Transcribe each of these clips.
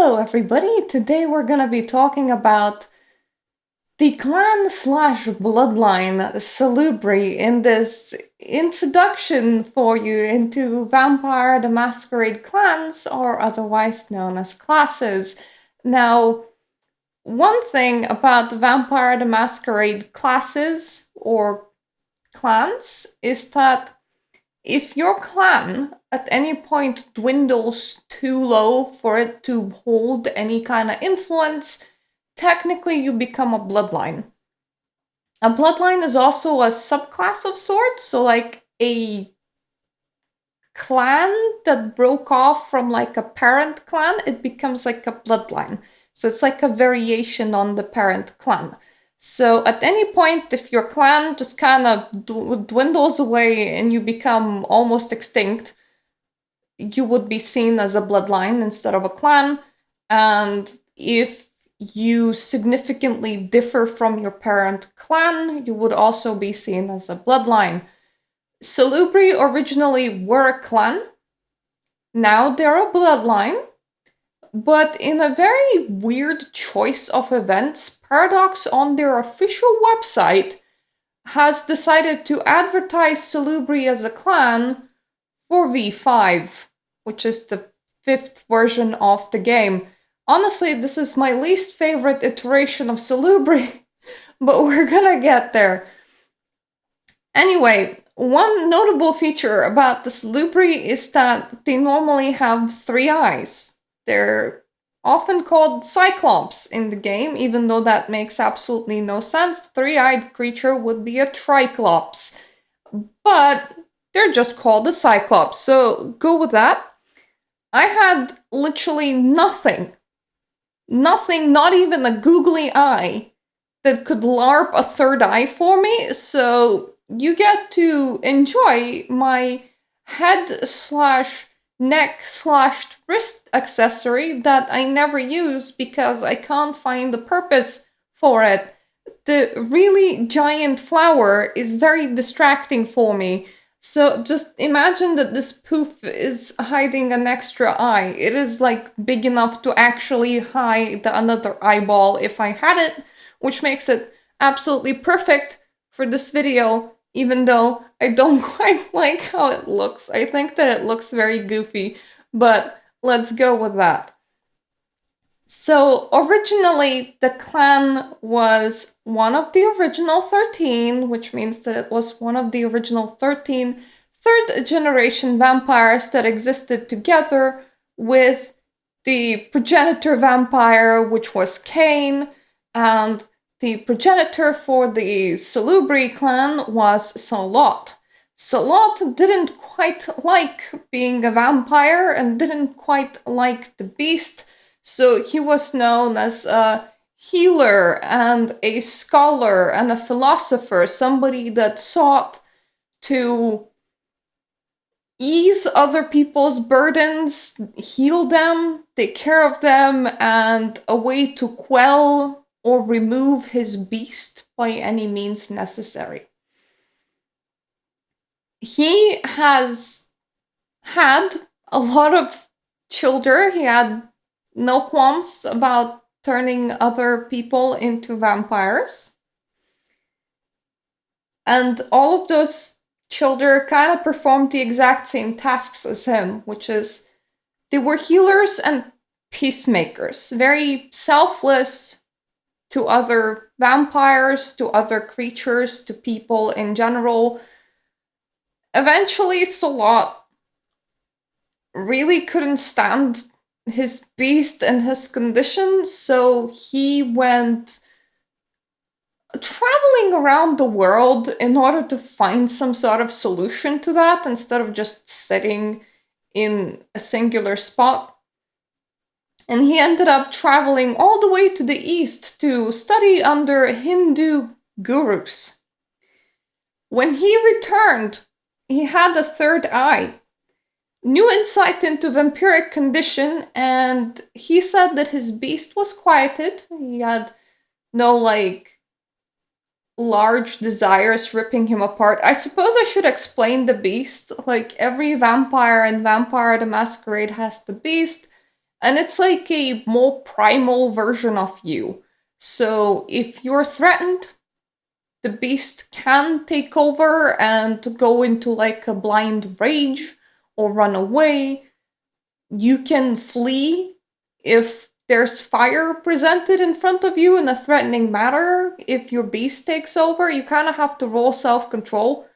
Hello, everybody. Today we're gonna be talking about the clan slash bloodline Salubri in this introduction for you into Vampire the Masquerade clans, or otherwise known as classes. Now, one thing about the Vampire the Masquerade classes or clans is that if your clan at any point dwindles too low for it to hold any kind of influence, technically you become a bloodline. A bloodline is also a subclass of sorts, so like a clan that broke off from like a parent clan, it becomes like a bloodline. So it's like a variation on the parent clan. So at any point, if your clan just kind of dwindles away and you become almost extinct, you would be seen as a bloodline instead of a clan. And if you significantly differ from your parent clan, you would also be seen as a bloodline. Salubri originally were a clan. Now they're a bloodline. But in a very weird choice of events, Paradox on their official website has decided to advertise Salubri as a clan for V5, which is the 5th version of the game. Honestly, this is my least favorite iteration of Salubri, but we're gonna get there. Anyway, one notable feature about the Salubri is that they normally have 3 eyes. They're often called Cyclops in the game, even though that makes absolutely no sense. 3-eyed creature would be a Triclops. But they're just called a Cyclops, so go with that. I had literally nothing, not even a googly eye, that could LARP a 3rd eye for me, so you get to enjoy my head slash neck slash wrist accessory that I never use because I can't find the purpose for it. The really giant flower is very distracting for me. So just imagine that this poof is hiding an extra eye. It is like big enough to actually hide another eyeball if I had it, which makes it absolutely perfect for this video, even though I don't quite like how it looks. I think that it looks very goofy, but let's go with that. So originally, the clan was one of the original 13, which means that it was one of the original 13 third generation vampires that existed together with the progenitor vampire, which was Cain, and the progenitor for the Salubri clan was Salot. Salot didn't quite like being a vampire and didn't quite like the beast, so he was known as a healer and a scholar and a philosopher, somebody that sought to ease other people's burdens, heal them, take care of them, and a way to quell or remove his beast by any means necessary. He has had a lot of children. He had no qualms about turning other people into vampires. And all of those children kind of performed the exact same tasks as him, which is they were healers and peacemakers, very selfless to other vampires, to other creatures, to people in general. Eventually, Salot really couldn't stand his beast and his condition, so he went traveling around the world in order to find some sort of solution to that instead of just sitting in a singular spot. And he ended up traveling all the way to the east to study under Hindu gurus. When he returned, he had a 3rd eye, new insight into vampiric condition, and he said that his beast was quieted. He had no, large desires ripping him apart. I suppose I should explain the beast. Like, every vampire in Vampire the Masquerade has the beast, And it's like a more primal version of you. So if you're threatened, the beast can take over and go into like a blind rage or run away. You can flee if there's fire presented in front of you in a threatening manner. If your beast takes over, you kind of have to roll self control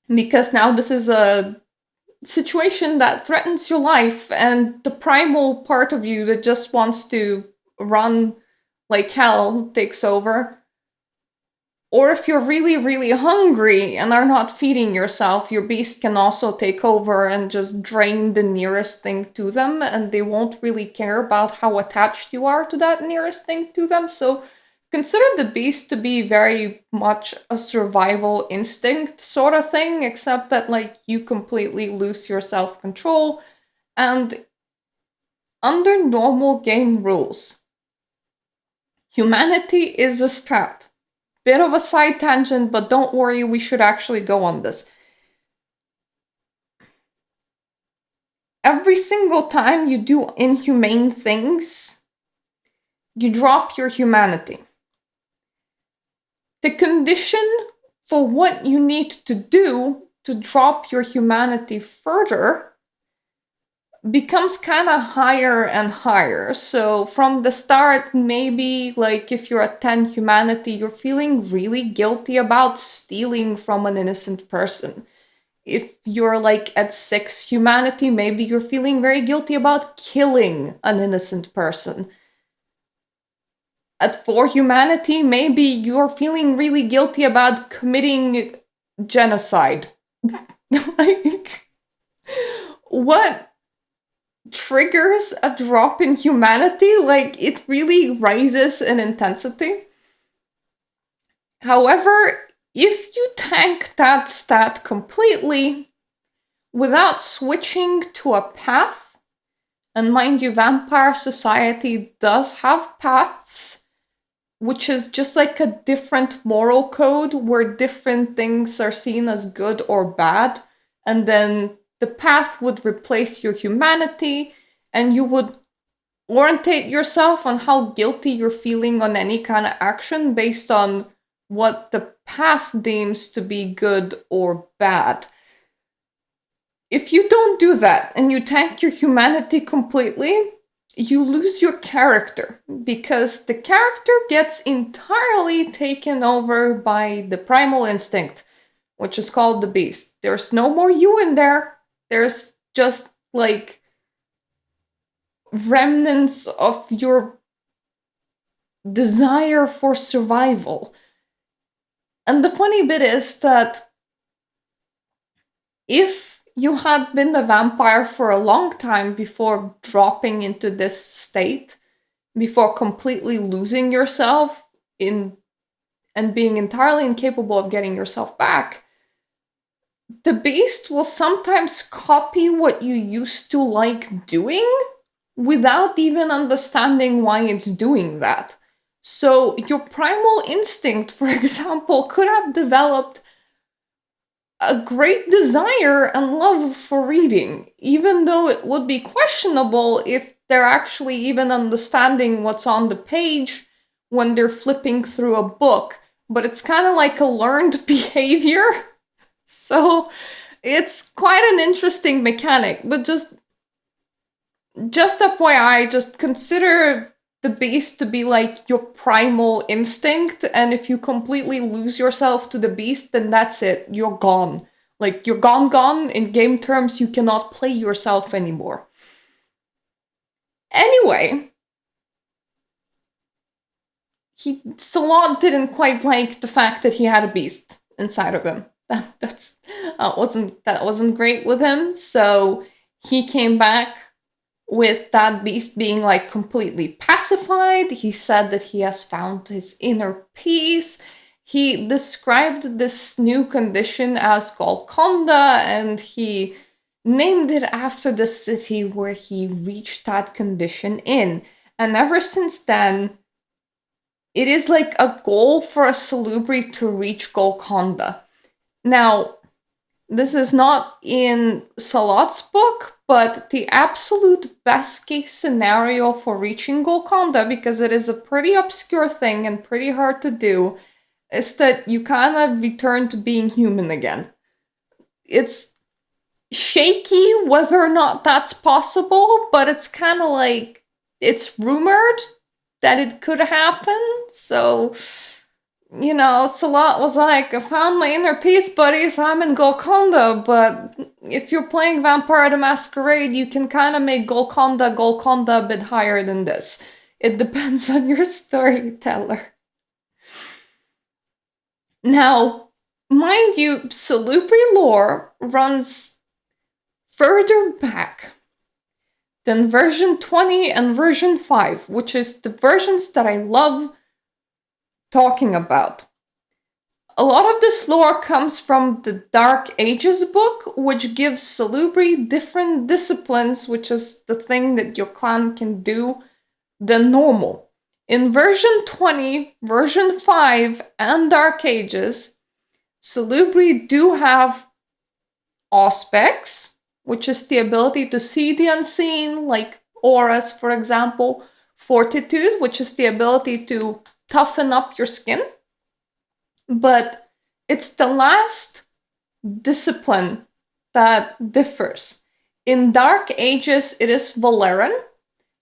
because now this is a situation that threatens your life, and the primal part of you that just wants to run like hell takes over. Or if you're really, really hungry and are not feeding yourself, your beast can also take over and just drain the nearest thing to them, and they won't really care about how attached you are to that nearest thing to them. So consider the beast to be very much a survival instinct sort of thing, except that like you completely lose your self-control. And under normal game rules, humanity is a stat. Bit of a side tangent, but don't worry, we should actually go on this. Every single time you do inhumane things, you drop your humanity. The condition for what you need to do to drop your humanity further becomes kind of higher and higher. So from the start, maybe like if you're at 10 humanity, you're feeling really guilty about stealing from an innocent person. If you're like at 6 humanity, maybe you're feeling very guilty about killing an innocent person. At 4 humanity, maybe you're feeling really guilty about committing genocide. Like, what triggers a drop in humanity? Like, it really rises in intensity. However, if you tank that stat completely without switching to a path, and mind you, Vampire Society does have paths, which is just like a different moral code where different things are seen as good or bad, and then the path would replace your humanity, and you would orientate yourself on how guilty you're feeling on any kind of action based on what the path deems to be good or bad. If you don't do that and you tank your humanity completely, you lose your character because the character gets entirely taken over by the primal instinct, which is called the beast. There's no more you in there. There's just like remnants of your desire for survival. And the funny bit is that if you had been a vampire for a long time before dropping into this state, before completely losing yourself in and being entirely incapable of getting yourself back, the beast will sometimes copy what you used to like doing without even understanding why it's doing that. So your primal instinct, for example, could have developed a great desire and love for reading, even though it would be questionable if they're actually even understanding what's on the page when they're flipping through a book. But it's kind of like a learned behavior. So it's quite an interesting mechanic, but just FYI, just consider the beast to be like your primal instinct, and if you completely lose yourself to the beast, then that's it. You're gone. Like, you're gone. In game terms, you cannot play yourself anymore. Anyway, Salon didn't quite like the fact that he had a beast inside of him. That wasn't great with him, so he came back with that beast being like completely pacified. He said that he has found his inner peace. He described this new condition as Golconda, and he named it after the city where he reached that condition in. And ever since then, it is like a goal for a Salubri to reach Golconda. Now, This is not in Salat's book, but the absolute best case scenario for reaching Golconda, because it is a pretty obscure thing and pretty hard to do, is that you kind of return to being human again. It's shaky whether or not that's possible, but it's kind of like it's rumored that it could happen. So, Salat was like, I found my inner peace, buddies. I'm in Golconda, but if you're playing Vampire the Masquerade, you can kind of make Golconda a bit higher than this. It depends on your storyteller. Now, mind you, Salubri lore runs further back than version 20 and version 5, which is the versions that I love talking about. A lot of this lore comes from the Dark Ages book, which gives Salubri different disciplines, which is the thing that your clan can do, than normal. In version 20, version 5, and Dark Ages, Salubri do have Auspex, which is the ability to see the unseen, like auras, for example. Fortitude, which is the ability to toughen up your skin. But it's the last discipline that differs. In Dark Ages, it is Valeran,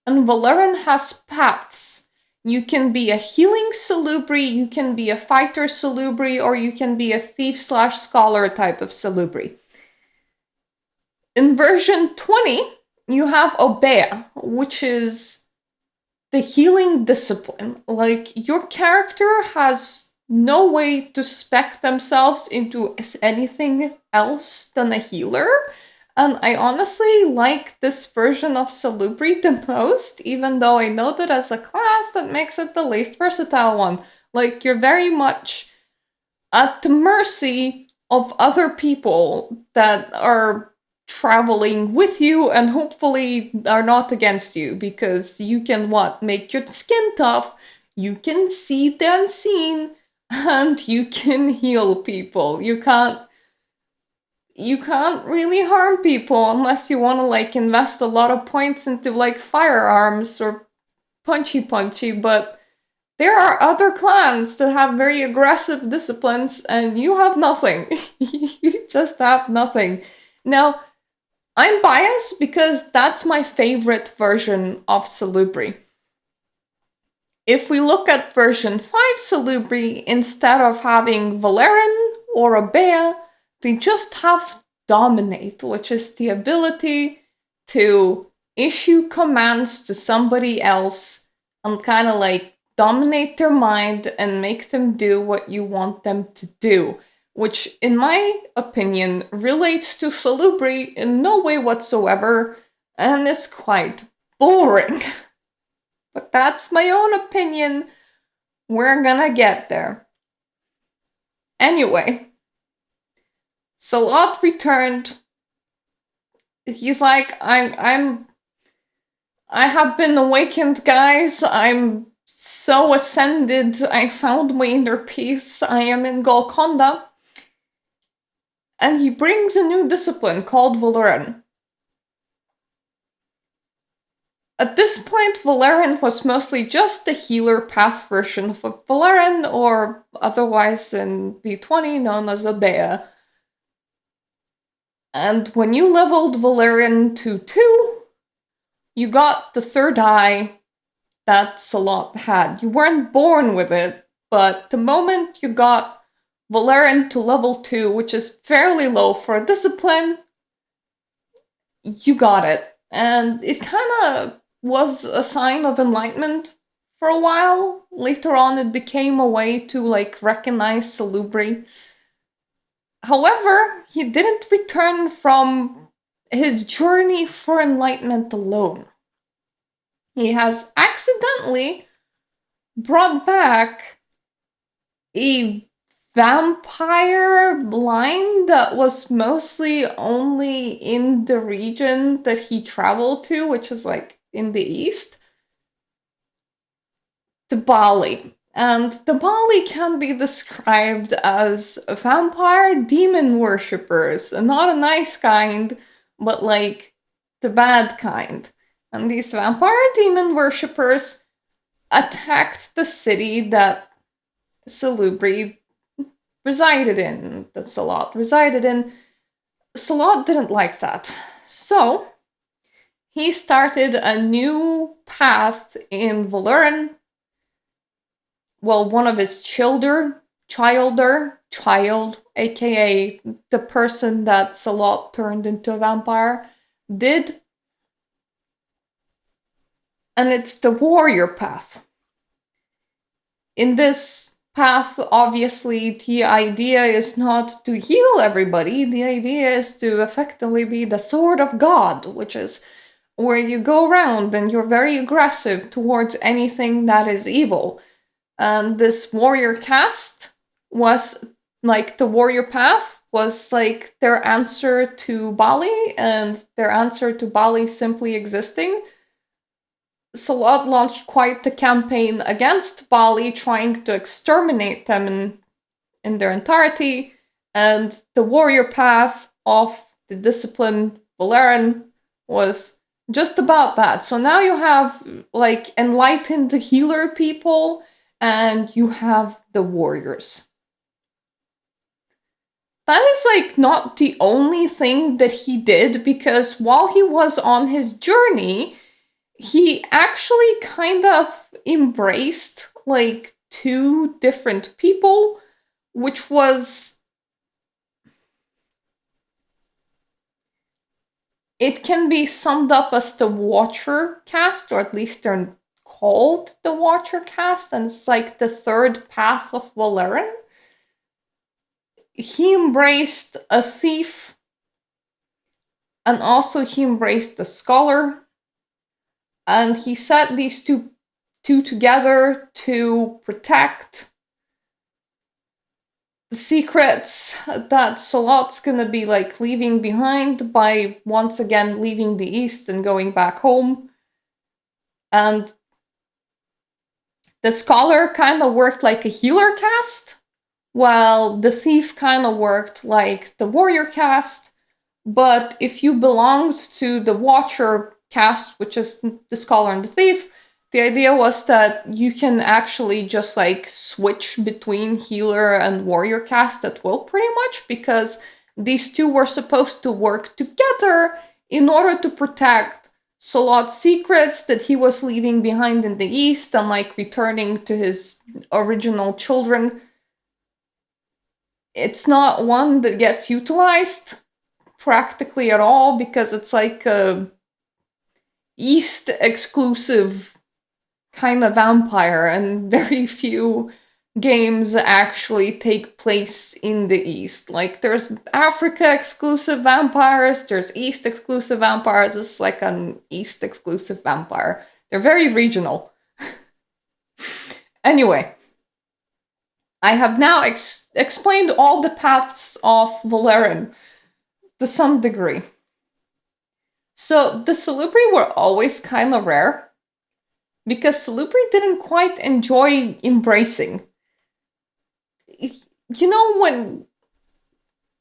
and Valeran has paths. You can be a healing Salubri, you can be a fighter Salubri, or you can be a thief/scholar type of Salubri. In version 20, you have Obea, which is the healing discipline. Like, your character has no way to spec themselves into anything else than a healer. And I honestly like this version of Salubri the most, even though I know that as a class that makes it the least versatile one. Like, you're very much at the mercy of other people that are traveling with you and hopefully are not against you, because you can make your skin tough, you can see the unseen, and you can heal people. You can't really harm people unless you want to like invest a lot of points into like firearms or punchy, but there are other clans that have very aggressive disciplines and you have nothing. You just have nothing. Now, I'm biased because that's my favorite version of Salubri. If we look at version 5 Salubri, instead of having Valeran or Obea, they just have Dominate, which is the ability to issue commands to somebody else and kind of like dominate their mind and make them do what you want them to do, which, in my opinion, relates to Salubri in no way whatsoever and is quite boring. But that's my own opinion. We're gonna get there. Anyway, Salat returned. He's like, I have been awakened, guys. I'm so ascended. I found my inner peace. I am in Golconda. And he brings a new discipline called Valoran. At this point, Valeran was mostly just the healer path version of Valeran, or otherwise in V20 known as Obea. And when you leveled Valeran to 2, you got the third eye that Salat had. You weren't born with it, but the moment you got Valeran to level 2, which is fairly low for a discipline, you got it. And it kind of was a sign of enlightenment for a while. Later on, it became a way to like recognize Salubri. However, he didn't return from his journey for enlightenment alone. He has accidentally brought back a vampire line that was mostly only in the region that he traveled to, which is like in the east, to Bali. And the Bali can be described as vampire demon worshippers, and not a nice kind, but like the bad kind. And these vampire demon worshippers attacked the city that Salubri resided in, that Salat resided in. Salat didn't like that. So he started a new path in Valoran. Well, one of his child, aka the person that Salat turned into a vampire, did. And it's the warrior path. In this path, obviously, the idea is not to heal everybody. The idea is to effectively be the sword of God, which is where you go around and you're very aggressive towards anything that is evil. And this warrior caste was like the warrior path was like their answer to Bali, and their answer to Bali simply existing. Salat launched quite the campaign against Bali, trying to exterminate them in their entirety, and the warrior path of the discipline Valeran was just about that. So now you have like enlightened healer people, and you have the warriors. That is like not the only thing that he did, because while he was on his journey, he actually kind of embraced like two different people, which was, it can be summed up as the Watcher caste, or at least they're called the Watcher caste, and it's like the third path of Valeran. He embraced a thief, and also he embraced the scholar, and he set these two together to protect the secrets that Salat's gonna be like leaving behind by once again leaving the East and going back home. And the scholar kind of worked like a healer caste, while the thief kind of worked like the warrior caste. But if you belonged to the Watcher caste, which is the scholar and the thief, the idea was that you can actually just like switch between healer and warrior caste at will, pretty much, because these two were supposed to work together in order to protect Salat's secrets that he was leaving behind in the East and like returning to his original children. It's not one that gets utilized practically at all, because it's like a East exclusive kind of vampire, and very few games actually take place in the East. Like there's Africa exclusive vampires, there's East exclusive vampires. This is like an East exclusive vampire. They're very regional. Anyway, I have now explained all the paths of Valeran to some degree. So the Salubri were always kind of rare, because Salubri didn't quite enjoy embracing. You know, when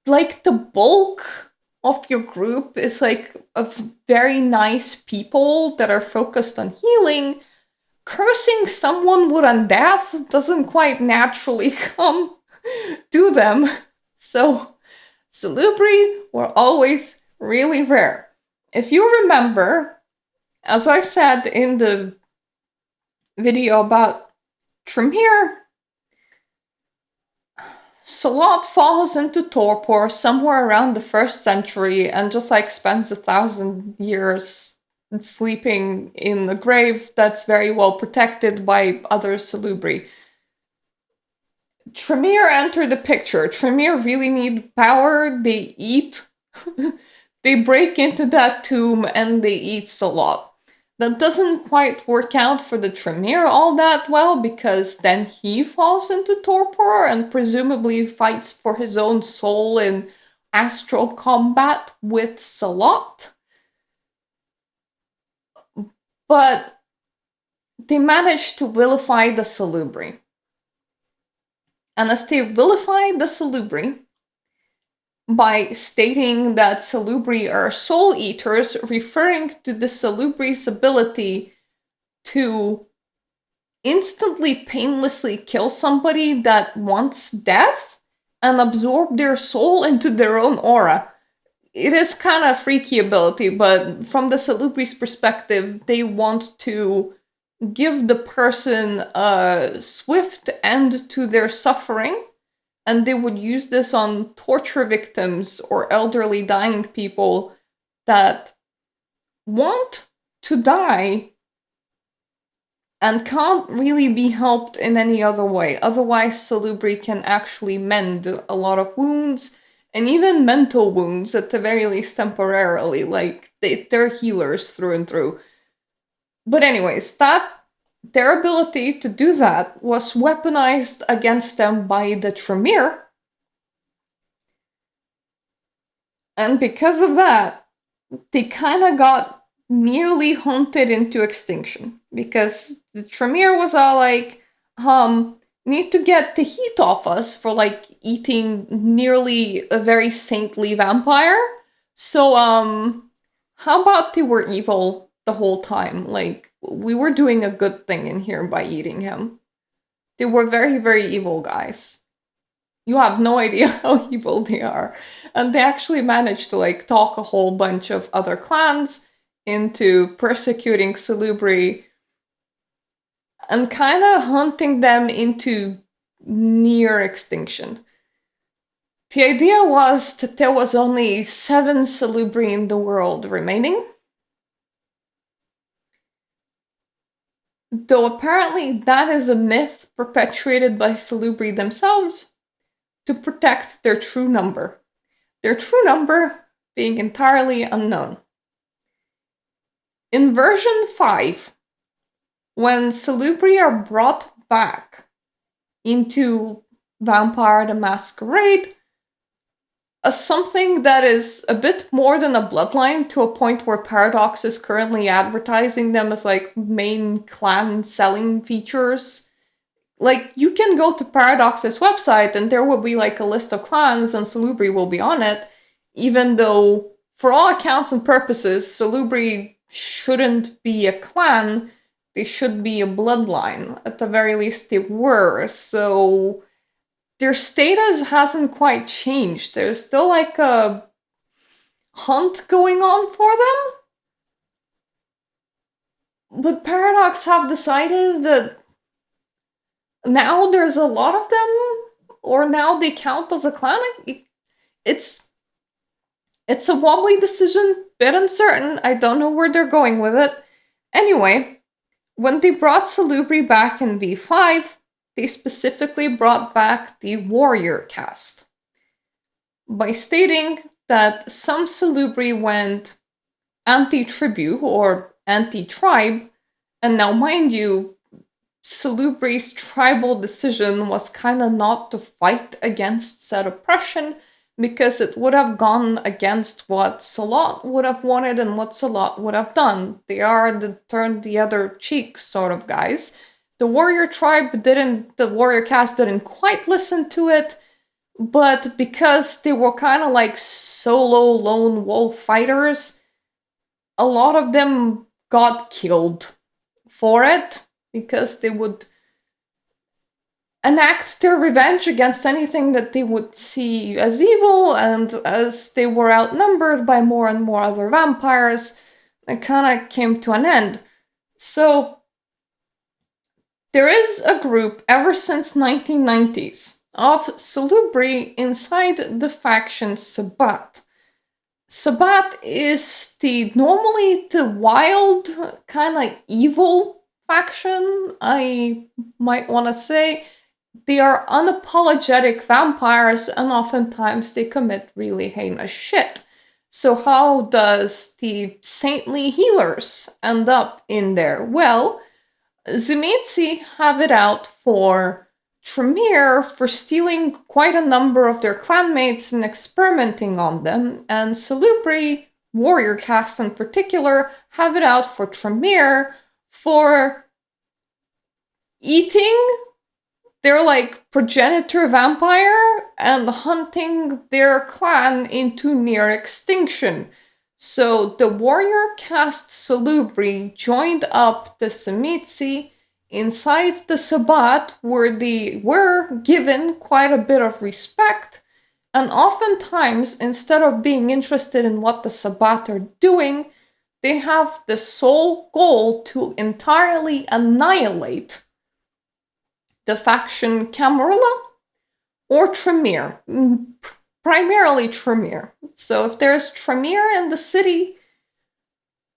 like the bulk of your group is like of very nice people that are focused on healing, cursing someone with undeath doesn't quite naturally come to them. So Salubri were always really rare. If you remember, as I said in the video about Tremere, Salat falls into torpor somewhere around the 1st century and just like spends 1,000 years sleeping in a grave that's very well protected by other Salubri. Tremere enter the picture. Tremere really need power. They eat. They break into that tomb and they eat Salat. That doesn't quite work out for the Tremere all that well, because then he falls into torpor and presumably fights for his own soul in astral combat with Salat. But they managed to vilify the Salubri. And as they vilified the Salubri by stating that Salubri are soul eaters, referring to the Salubri's ability to instantly, painlessly kill somebody that wants death and absorb their soul into their own aura. It is kind of freaky ability, but from the Salubri's perspective, they want to give the person a swift end to their suffering, and they would use this on torture victims or elderly dying people that want to die and can't really be helped in any other way. Otherwise, Salubri can actually mend a lot of wounds, and even mental wounds at the very least temporarily. Like, they're healers through and through. But anyways, their ability to do that was weaponized against them by the Tremere. And because of that, they kind of got nearly hunted into extinction. Because the Tremere was all like, need to get the heat off us for like eating nearly a very saintly vampire. So, how about they were evil the whole time? Like, we were doing a good thing in here by eating him. They were very, very evil guys. You have no idea how evil they are. And they actually managed to like talk a whole bunch of other clans into persecuting Salubri and kind of hunting them into near extinction. The idea was that there was only 7 Salubri in the world remaining. Though apparently that is a myth perpetuated by Salubri themselves to protect their true number. Their true number being entirely unknown. In version 5, when Salubri are brought back into Vampire the Masquerade, as something that is a bit more than a bloodline, to a point where Paradox is currently advertising them as like main clan selling features. Like, you can go to Paradox's website and there will be like a list of clans and Salubri will be on it, even though for all accounts and purposes, Salubri shouldn't be a clan, they should be a bloodline. At the very least, they were. So their status hasn't quite changed. There's still like a hunt going on for them. But Paradox have decided that now there's a lot of them, or now they count as a clan. It's a wobbly decision, bit uncertain. I don't know where they're going with it. Anyway, when they brought Salubri back in V5, they specifically brought back the warrior caste by stating that some Salubri went anti-tribu or anti-tribe, and now mind you, Salubri's tribal decision was kind of not to fight against said oppression, because it would have gone against what Salot would have wanted and what Salot would have done. They are the turn the other cheek sort of guys. The warrior caste didn't quite listen to it, but because they were kind of like solo lone wolf fighters, a lot of them got killed for it, because they would enact their revenge against anything that they would see as evil, and as they were outnumbered by more and more other vampires, it kind of came to an end. So there is a group ever since 1990s of Salubri inside the faction Sabbat. Sabbat is normally the wild, kind of evil faction, I might want to say. They are unapologetic vampires, and oftentimes they commit really heinous shit. So how does the saintly healers end up in there? Well, Zimitsi have it out for Tremere for stealing quite a number of their clanmates and experimenting on them, and Salubri, warrior caste in particular, have it out for Tremere for eating they're like progenitor vampire and hunting their clan into near extinction. So the warrior caste Salubri joined up the Semitsi inside the Sabbat, where they were given quite a bit of respect. And oftentimes, instead of being interested in what the Sabbat are doing, they have the sole goal to entirely annihilate the faction Camarilla or Tremere, primarily Tremere. So if there's Tremere in the city,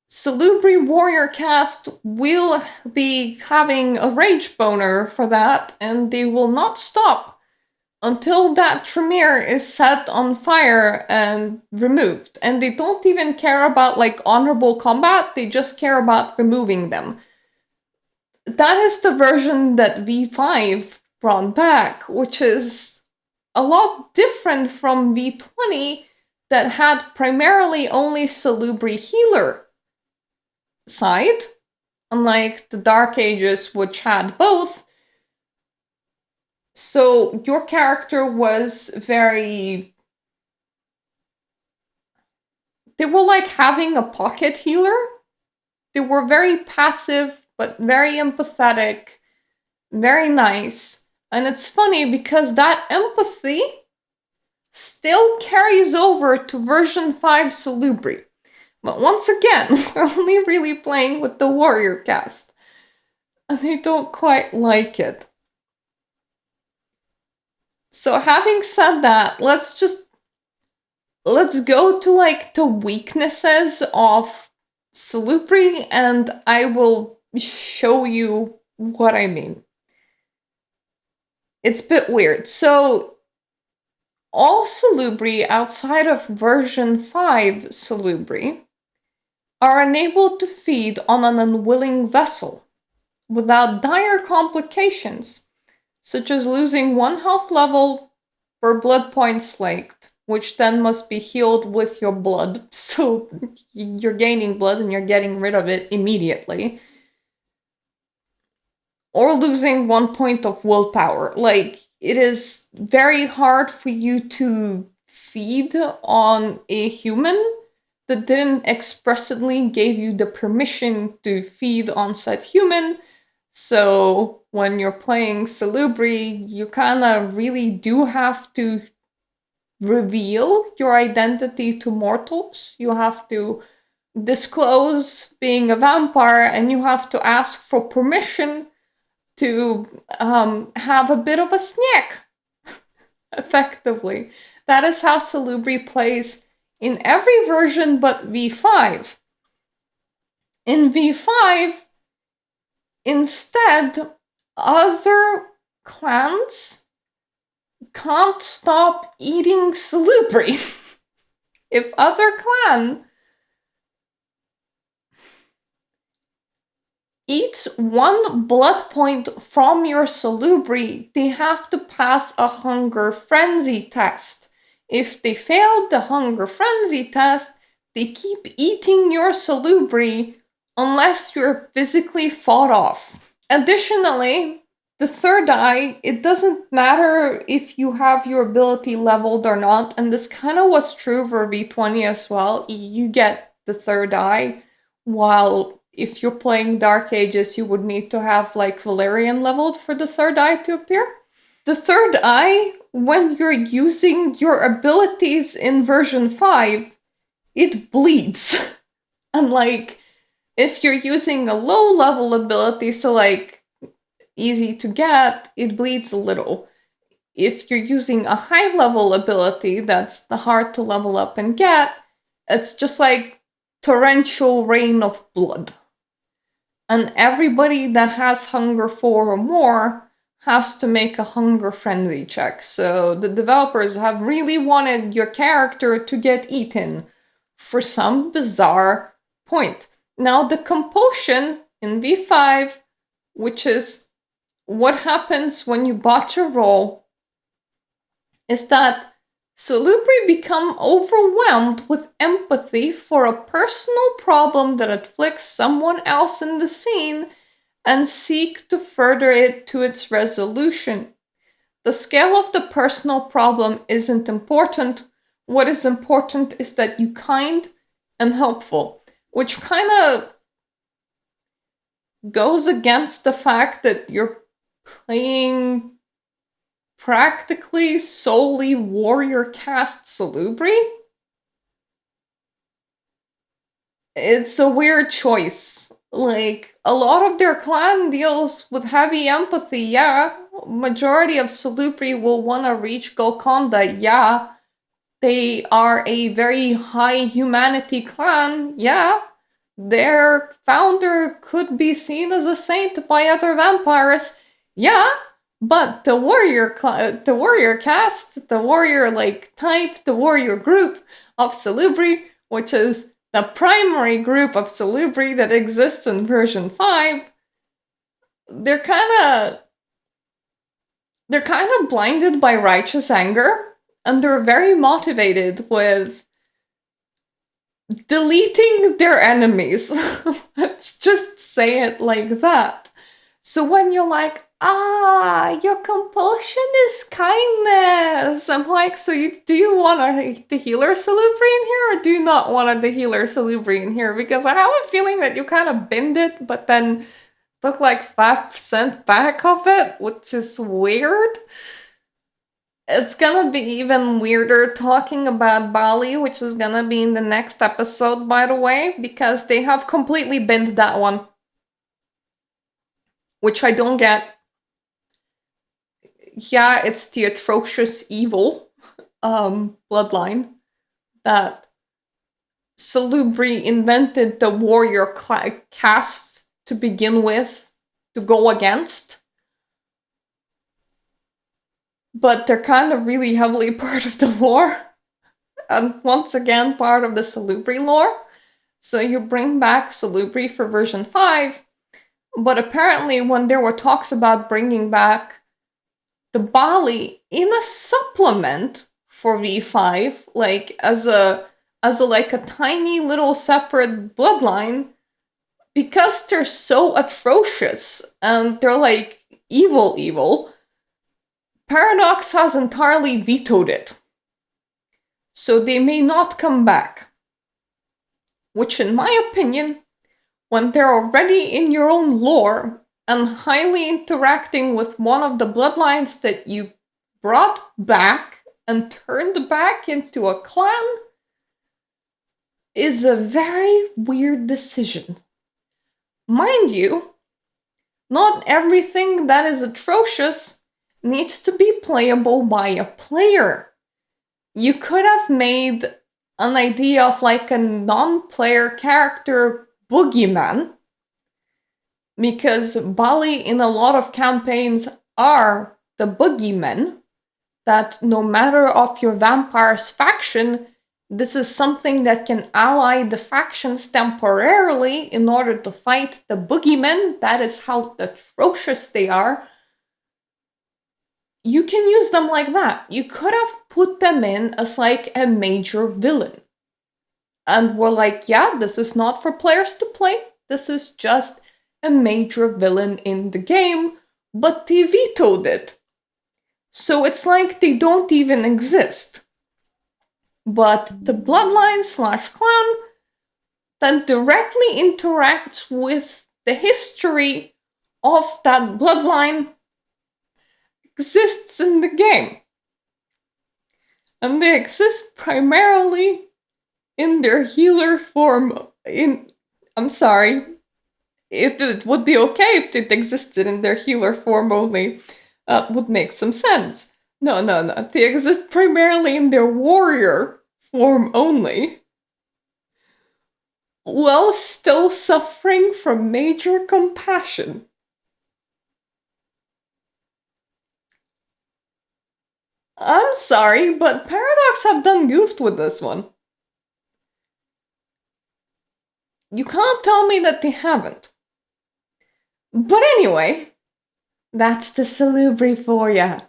Salubri Warrior Cast will be having a rage boner for that, and they will not stop until that Tremere is set on fire and removed. And they don't even care about like honorable combat, they just care about removing them. That is the version that V5 brought back, which is a lot different from V20 that had primarily only Salubri healer side, unlike the Dark Ages, which had both. So your character was very... They were like having a pocket healer. They were very passive, but very empathetic, very nice. And it's funny because that empathy still carries over to version 5 Salubri. But once again, we're only really playing with the warrior cast. And I don't quite like it. So having said that, let's go to like the weaknesses of Salubri, and I will show you what I mean. It's a bit weird. So all Salubri outside of version 5 Salubri are unable to feed on an unwilling vessel without dire complications, such as losing 1 health level per blood point slaked, which then must be healed with your blood. So you're gaining blood and you're getting rid of it immediately. Or losing 1 point of willpower. Like, it is very hard for you to feed on a human that didn't expressly give you the permission to feed on said human. So when you're playing Salubri, you kind of really do have to reveal your identity to mortals. You have to disclose being a vampire, and you have to ask for permission to have a bit of a snack, effectively. That is how Salubri plays in every version but V5. In V5, instead, other clans can't stop eating Salubri. If other clan eats 1 blood point from your Salubri, they have to pass a hunger frenzy test. If they fail the hunger frenzy test, they keep eating your Salubri unless you're physically fought off. Additionally, the third eye, it doesn't matter if you have your ability leveled or not, and this kind of was true for V20 as well. You get the third eye, while if you're playing Dark Ages, you would need to have like Valerian leveled for the third eye to appear. The third eye, when you're using your abilities in version 5, it bleeds. And like, if you're using a low level ability, so like easy to get, it bleeds a little. If you're using a high level ability that's hard to level up and get, it's just like torrential rain of blood. And everybody that has hunger 4 or more has to make a hunger frenzy check. So the developers have really wanted your character to get eaten for some bizarre point. Now the compulsion in V5, which is what happens when you botch a roll, is that Salubri become overwhelmed with empathy for a personal problem that afflicts someone else in the scene and seek to further it to its resolution, the scale of the personal problem isn't important. What is important is that you kind and helpful, which kind of goes against the fact that you're playing practically solely warrior cast Salubri. It's a weird choice. Like, a lot of their clan deals with heavy empathy, yeah. Majority of Salubri will want to reach Golconda, yeah. They are a very high humanity clan, yeah. Their founder could be seen as a saint by other vampires, yeah. But the warrior cast, the warrior type, the warrior group of Salubri, which is the primary group of Salubri that exists in version 5, they're kind of blinded by righteous anger, and they're very motivated with deleting their enemies. Let's just say it like that. So when you're like, your compulsion is kindness, I'm like, so do you want the healer Salubri in here, or do you not want the healer Salubri in here? Because I have a feeling that you kind of binned it, but then took like 5% back of it, which is weird. It's gonna be even weirder talking about Bali, which is gonna be in the next episode, by the way, because they have completely binned that one. Which I don't get. Yeah, it's the atrocious evil bloodline that Salubri invented the warrior caste to begin with, to go against. But they're kind of really heavily part of the lore. And once again, part of the Salubri lore. So you bring back Salubri for version 5. But apparently when there were talks about bringing back the Bali in a supplement for V5, like as a tiny little separate bloodline, because they're so atrocious and they're like evil, Paradox has entirely vetoed it. So they may not come back. Which, in my opinion, when they're already in your own lore and highly interacting with one of the bloodlines that you brought back and turned back into a clan, is a very weird decision. Mind you, not everything that is atrocious needs to be playable by a player. You could have made an idea of like a non-player character boogeyman, because Bali in a lot of campaigns are the boogeymen, that no matter of your vampire's faction, this is something that can ally the factions temporarily in order to fight the boogeymen. That is how atrocious they are. You can use them like that. You could have put them in as like a major villain. And we're like, yeah, this is not for players to play. This is just a major villain in the game, but they vetoed it. So it's like they don't even exist. But the bloodline / clan that directly interacts with the history of that bloodline exists in the game. And they exist primarily in their healer form. I'm sorry, if it would be okay if it existed in their healer form only, would make some sense. No. They exist primarily in their warrior form only, while still suffering from major compassion. I'm sorry, but Paradox have done goofed with this one. You can't tell me that they haven't. But anyway, that's the Salubri for ya.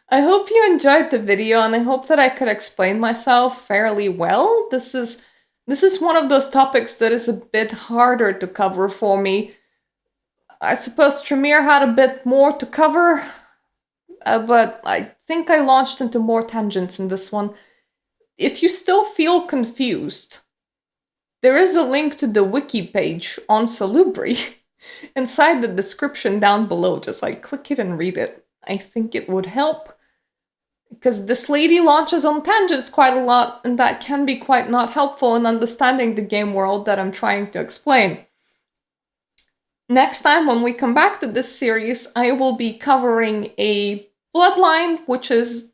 I hope you enjoyed the video, and I hope that I could explain myself fairly well. This is one of those topics that is a bit harder to cover for me. I suppose Tremere had a bit more to cover. but I think I launched into more tangents in this one. If you still feel confused, there is a link to the wiki page on Salubri inside the description down below. Just like click it and read it. I think it would help. Because this lady launches on tangents quite a lot, and that can be quite not helpful in understanding the game world that I'm trying to explain. Next time, when we come back to this series, I will be covering a bloodline, which is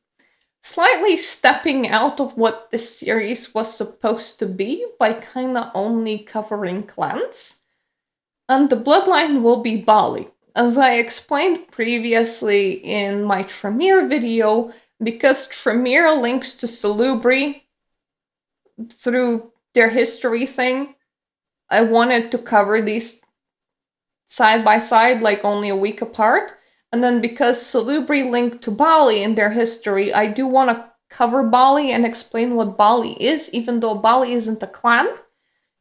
slightly stepping out of what this series was supposed to be by kind of only covering clans. And the bloodline will be Bali. As I explained previously in my Tremere video, because Tremere links to Salubri through their history thing, I wanted to cover these side by side, like only a week apart. And then because Salubri linked to Bali in their history, I do want to cover Bali and explain what Bali is, even though Bali isn't a clan.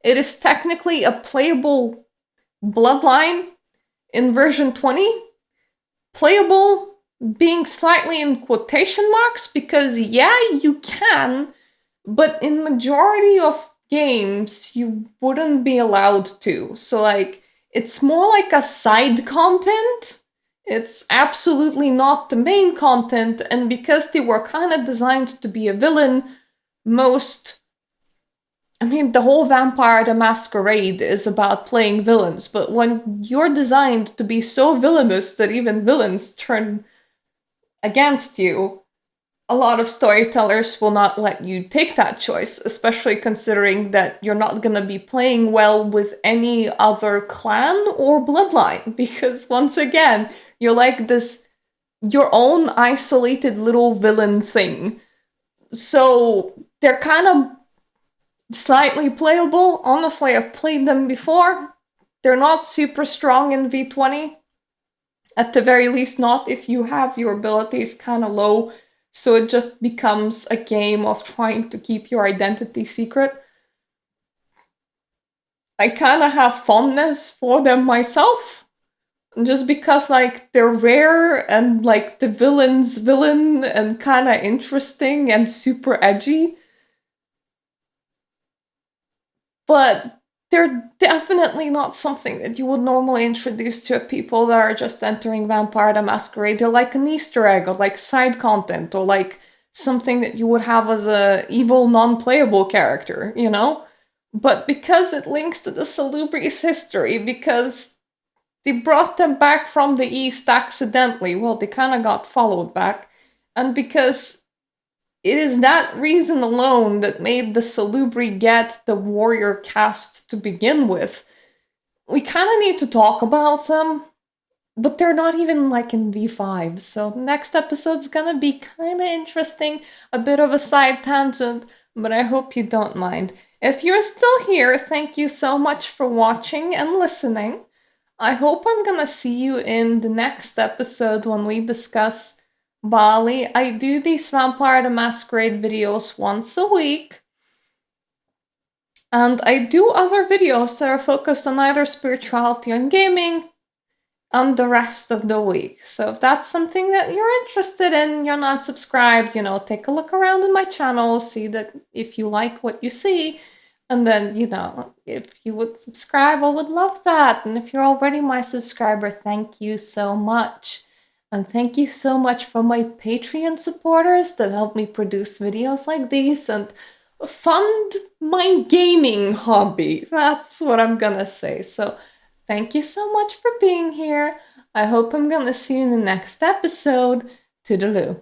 It is technically a playable bloodline in version 20. Playable being slightly in quotation marks, because yeah, you can, but in majority of games, you wouldn't be allowed to. So like, it's more like a side content. It's absolutely not the main content, and because they were kind of designed to be a villain, the whole Vampire the Masquerade is about playing villains, but when you're designed to be so villainous that even villains turn against you, a lot of storytellers will not let you take that choice, especially considering that you're not going to be playing well with any other clan or bloodline, because once again, you're like this, your own isolated little villain thing. So they're kind of slightly playable. Honestly, I've played them before. They're not super strong in V20. At the very least, not if you have your abilities kind of low. So it just becomes a game of trying to keep your identity secret. I kind of have fondness for them myself. Just because, like, they're rare and, like, the villain's villain and kind of interesting and super edgy. But they're definitely not something that you would normally introduce to people that are just entering Vampire the Masquerade. They're like an Easter egg or like side content or like something that you would have as a evil non-playable character, you know? But because it links to the Salubri's history, because they brought them back from the East accidentally, well, they kind of got followed back, and because it is that reason alone that made the Salubri get the warrior caste to begin with. We kind of need to talk about them, but they're not even like in V5. So next episode's gonna be kind of interesting, a bit of a side tangent, but I hope you don't mind. If you're still here, thank you so much for watching and listening. I hope I'm gonna see you in the next episode when we discuss Bali. I do these Vampire the Masquerade videos once a week. And I do other videos that are focused on either spirituality and gaming and the rest of the week. So if that's something that you're interested in, you're not subscribed, take a look around in my channel, see that if you like what you see. And then, if you would subscribe, I would love that. And if you're already my subscriber, thank you so much. And thank you so much for my Patreon supporters that help me produce videos like these and fund my gaming hobby. That's what I'm gonna say. So thank you so much for being here. I hope I'm gonna see you in the next episode. Toodaloo.